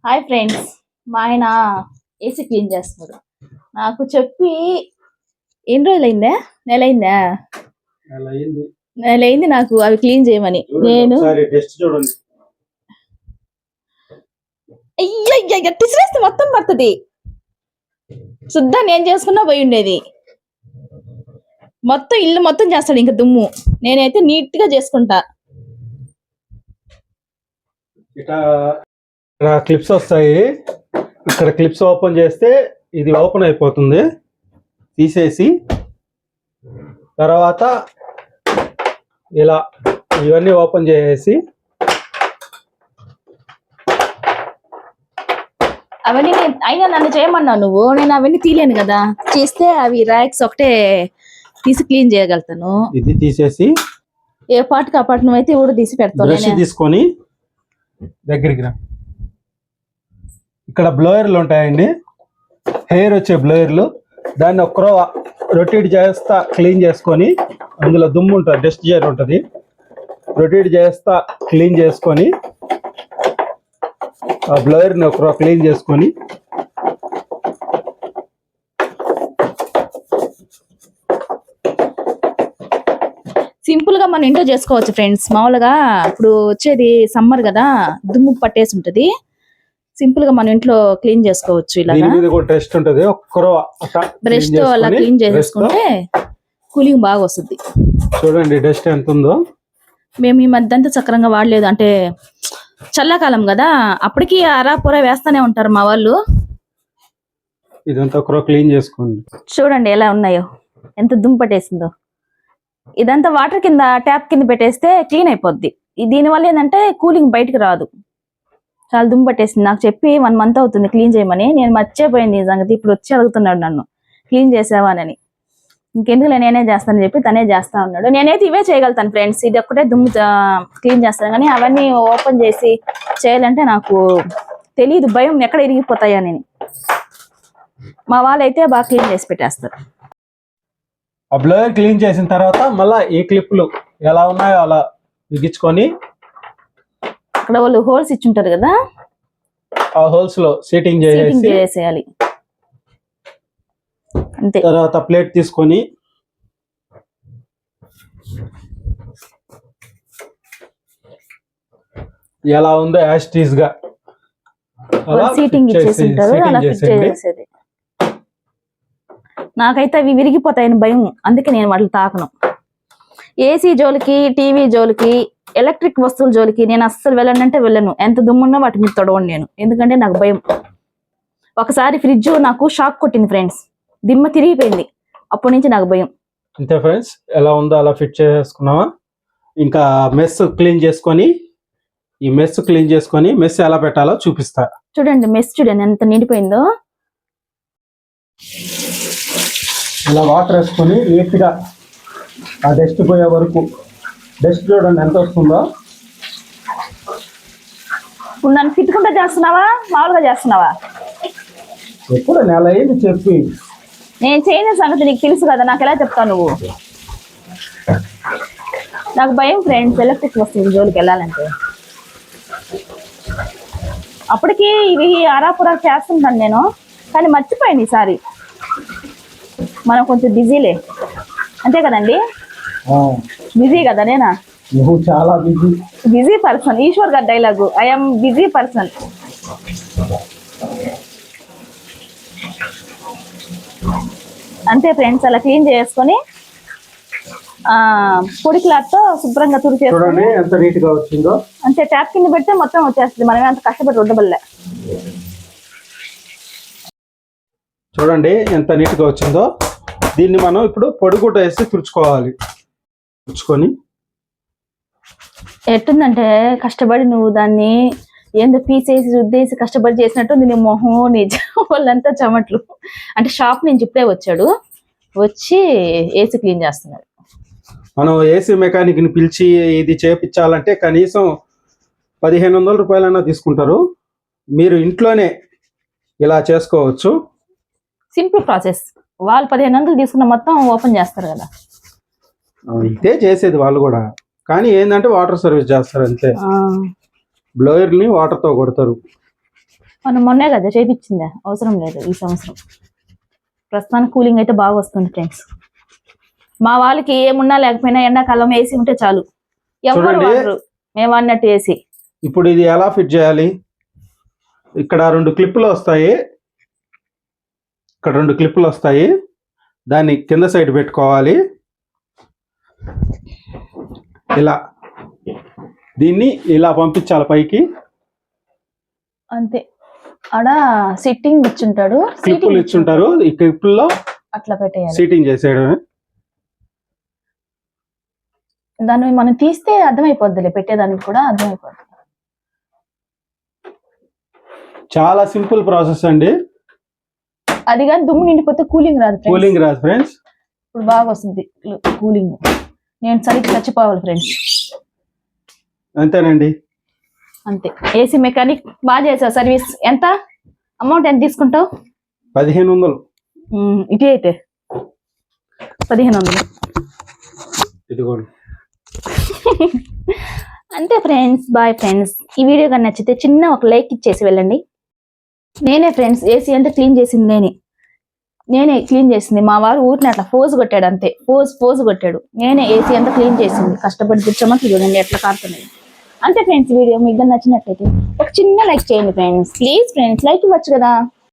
Hi friends, మా ఆయన AC clean చేస్తున్నాడు. నాకు చెప్పి ఎన్ని రోజులైందా? నెలైందా? నెలైంది నాకు అవి క్లీన్ చేయమని. నేను అయ్యయ్య టిసిరేస్తే మొత్తం పడుతుంది. శుద్ధ నేను చేసుకున్నా పోయి ఉండేది. మొత్తం ఇల్లు మొత్తం చేస్తాడు ఇంకా దుమ్ము. నేనైతే నీట్ గా చేసుకుంటా. క్లిప్స్ వస్తాయి. ఇక్కడ క్లిప్స్ ఓపెన్ చేస్తే ఇది ఓపెన్ అయిపోతుంది. తీసేసి తర్వాత ఇలా ఇవన్నీ ఓపెన్ చేసేసి అవన్నీ అయినా నన్ను చేయమన్నావు నువ్వు. నేను అవన్నీ తీయలేను కదా. చేస్తే అవి ర్యాక్స్ ఒకటే తీసి క్లీన్ చేయగలుగుతాను. ఇది తీసేసి ఏ పార్ట్కి ఆ పార్ట్ నువ్వైతే కూడా తీసి పెడతాను. బ్రష్ తీసుకొని దగ్గరికి రా. ఇక్కడ బ్లోయర్లు ఉంటాయండి, హెయిర్ వచ్చే బ్లోయర్లు. దాన్ని ఒక్కరో రొటేట్ చేస్తా క్లీన్ చేసుకొని, అందులో దుమ్ము ఉంటుంది, డస్ట్ జైర్ ఉంటుంది, రొటేట్ చేస్తా క్లీన్ చేసుకొని ఆ బ్లోయర్ని ఒకరో క్లీన్ చేసుకొని సింపుల్ గా మనం ఇంట్లో చేసుకోవచ్చు ఫ్రెండ్స్. మామూలుగా ఇప్పుడు వచ్చేది సమ్మర్ కదా, దుమ్ము పట్టేసి ఉంటది. సింపుల్ గా మన ఇంట్లో క్లీన్ చేసుకోవచ్చు. ఇలా టెస్ట్ ఉంటది, ఒక్కరో బ్రష్ తో అలా క్లీన్ చేసేసుకుంటే కూలింగ్ బాగా వస్తుంది. చూడండి డస్ట్ ఎంత ఉందో. మేము ఈ మధ్య అంతా సక్రంగా వాడలేదు, అంటే చల్లకాలం కదా, అప్పటికి అరాపొర వేస్తానే ఉంటారు మా వాళ్ళు. ఇదంతా ఒకరో క్లీన్ చేసుకోండి. చూడండి ఎలా ఉన్నాయో, ఎంత దుమ్ము పట్టేసిందో. ఇదంతా వాటర్ కింద ట్యాప్ కింద పెట్టేస్తే క్లీన్ అయిపోద్ది. దీనివల్ల ఏంటంటే కూలింగ్ బయటకు రాదు. చాలా దుమ్ము పట్టేసింది. నాకు చెప్పి 1 month అవుతుంది క్లీన్ చేయమని. నేను మర్చిపోయింది ఈ సంగతి. ఇప్పుడు వచ్చి అడుగుతున్నాడు నన్ను, క్లీన్ చేసావానని. ఇంకెందుకు నేనే చేస్తానని చెప్పి తనే చేస్తా ఉన్నాడు. నేనైతే ఇవే చేయగలుగుతాను ఫ్రెండ్స్. ఇది ఒక్కటే దుమ్ము క్లీన్ చేస్తాను, కానీ అవన్నీ ఓపెన్ చేసి చేయాలంటే నాకు తెలియదు, భయం ఎక్కడ ఇరిగిపోతాయని. మా వాళ్ళైతే బాగా క్లీన్ చేసి పెట్టేస్తారు. ఆ బ్లోయర్ క్లీన్ చేసిన తర్వాత మళ్ళీ ఈ క్లిప్లు ఎలా ఉన్నాయో అలా బిగించుకొని అక్కడ వాళ్ళు హోల్స్ ఇచ్చుంటారు కదా, ఆ హోల్స్ లో సీటింగ్ చేసేయాలి అంతే. తర్వాత ప్లేట్ తీసుకొని ఎలా ఉందో యాస్టీస్ గా సీటింగ్ ఇచ్చేసింటారు, అలా ఫిట్ చేసేది. నాకైతే అవి విరిగిపోతాయని భయం, అందుకే నేను వాటిని తాకను. ఏసీ జోలికి, టీవీ జోలికి, ఎలక్ట్రిక్ వస్తువుల జోలికి నేను అస్సలు వెళ్ళనంటే వెళ్ళను. ఎంత దుమ్మున్నా వాటి మీద తొడవను నేను, ఎందుకంటే నాకు భయం. ఒకసారి ఫ్రిడ్జ్ నాకు షాక్ కొట్టింది ఫ్రెండ్స్, దిమ్మ తిరిగిపోయింది. అప్పటి నుంచి నాకు భయం. అంతే ఫ్రెండ్స్, ఎలా ఉందో అలా ఫిట్ చేసుకున్నావా. ఇంకా మెస్ క్లీన్ చేసుకొని, ఈ మెస్ క్లీన్ చేసుకొని మెస్ ఎలా పెట్టాలో చూపిస్తా. చూడండి మెస్ చూడండి ఎంత నిండిపోయిందో. ఇలా వాటర్ వేసుకొని నీట్గా ఆ డస్ట్ పోయే వరకు, డస్ట్ చూడండి ఎంత వస్తుందో. ఇప్పుడు నన్ను తిట్టుకుంటా చేస్తున్నావా, మామూలుగా చేస్తున్నావా? ఎప్పుడు నెల అయింది చెప్పి. నేను చేయని సంగతి నీకు తెలుసు కదా, నాకు ఎలా చెప్తావు నువ్వు? నాకు భయం ఫ్రెండ్స్ ఎలక్ట్రిక్ వస్తువుల జోలికి వెళ్ళాలంటే. అప్పటికి ఇవి ఆరాపురా చేస్తుంటాను నేను, కానీ మర్చిపోయాను ఈసారి. మనం కొంచెం బిజీలే, అంతే కదండి? బిజీ కదా నేనా? నువ్వు చాలా బిజీ పర్సన్. ఈశ్వర్ గారి డైలాగు, ఐఎమ్ బిజీ పర్సన్. అంతే ఫ్రెండ్స్, అలా క్లీన్ చేసుకొని పొడి క్లాత్ తో శుభ్రంగా తుడిచేసుకొని ఎంత నీట్ గా వచ్చిందో. అంతే, ట్యాప్ కింద పెడితే మొత్తం వచ్చేస్తుంది. మనమే అంత కష్టపడి ఉండబల్లే. చూడండి ఎంత నీట్ గా వచ్చిందో. దీన్ని మనం ఇప్పుడు పొడిగుడ్డ వేసి తుడుచుకోవాలి. తుడుచుకొని ఎట్టుందంటే కష్టపడి నువ్వు దాన్ని ఏందో పీసేసి రుద్దేసి కష్టపడి చేసినట్టు నీ మొహం, నీ వాళ్ళంతా చెమట్లు. అంటే షాప్ నుంచి ఇప్పుడే వచ్చాడు, వచ్చి ఏసీ క్లీన్ చేస్తున్నాడు. మనం ఏసీ మెకానిక్ ని పిలిచి ఇది చేపించాలంటే కనీసం 1500 రూపాయలైనా తీసుకుంటారు. మీరు ఇంట్లోనే ఇలా చేసుకోవచ్చు. Simple process. వాళ్ళు 1500 తీసుకున్న మొత్తం ఓపెన్ చేస్తారు కదా, ఇదే చేసేది వాళ్ళు కూడా. కానీ ఏంటంటే వాటర్ సర్వీస్ చేస్తారు అంతే. బ్లోయర్ ని వాటర్ తో కొడతారు. మనం మొన్నే కదా చేయించిందా, అవసరం లేదు ఈ సంవత్సరం. ప్రస్తుతానికి కూలింగ్ అయితే బాగా వస్తుంది ఫ్రెండ్స్. మా వాళ్ళకి ఏమున్నా లేకపోయినా ఎండాకాలం ఏసీ ఉంటే చాలు, ఎవరు చూడండి. వాడరు మేము అన్నట్టు ఏసీ. ఇప్పుడు ఇది ఎలా ఫిట్ చేయాలి? ఇక్కడ 2 క్లిప్పులు వస్తాయి, ఇక్కడ 2 క్లిప్పులు వస్తాయి. దాన్ని కింద సైడ్ పెట్టుకోవాలి ఇలా. దీన్ని ఇలా పంపించాలి పైకి. అంతే. ఆడ సిట్టింగ్ ఇచ్చుంటాడు, క్లిప్పులు ఇచ్చుంటారు, ఈ క్లిప్పుల్లో అట్లా పెట్టేయాలి. సీటింగ్ చేసేయడమే. దాన్ని మనం తీస్తే అర్థమైపోద్దిలే, పెట్టేదానికి కూడా అర్థమైపోద్ది. చాలా సింపుల్ ప్రాసెస్ అండి. అది కానీ దుమ్ము నిండిపోతే కూలింగ్ రాదు ఫ్రెండ్స్. కూలింగ్ రాదు ఫ్రెండ్స్. ఇప్పుడు బాగా వస్తుంది కూలింగ్. నేను చలికి చచ్చిపోవాలి ఫ్రెండ్స్. అంతేనండి. అంతే. ఏసీ మెకానిక్ బాగా చేసావు సర్వీస్. ఎంత అమౌంట్ ఎంత తీసుకుంటావు? 1500. ఇటీ అయితే 1500. ఇదిగోండి. అంతే ఫ్రెండ్స్. Bye friends. ఈ వీడియో కానీ నచ్చితే చిన్న ఒక లైక్ ఇచ్చేసి వెళ్ళండి. నేనే ఫ్రెండ్స్ ఏసీ అంతా క్లీన్ చేసింది, నేనే క్లీన్ చేసింది. మా వారు ఊరిని అట్లా ఫోజ్ కొట్టాడు, అంతే ఫోజ్ కొట్టాడు. నేనే ఏసీ అంతా క్లీన్ చేసింది, కష్టపడి కూర్చోమని చూడండి ఎట్లా కారుతున్నాయి. అంతే ఫ్రెండ్స్. వీడియో మీకు నచ్చినట్లయితే ఒక చిన్న లైక్ చేయండి ఫ్రెండ్స్. ప్లీజ్ ఫ్రెండ్స్, లైక్ ఇవ్వచ్చు కదా.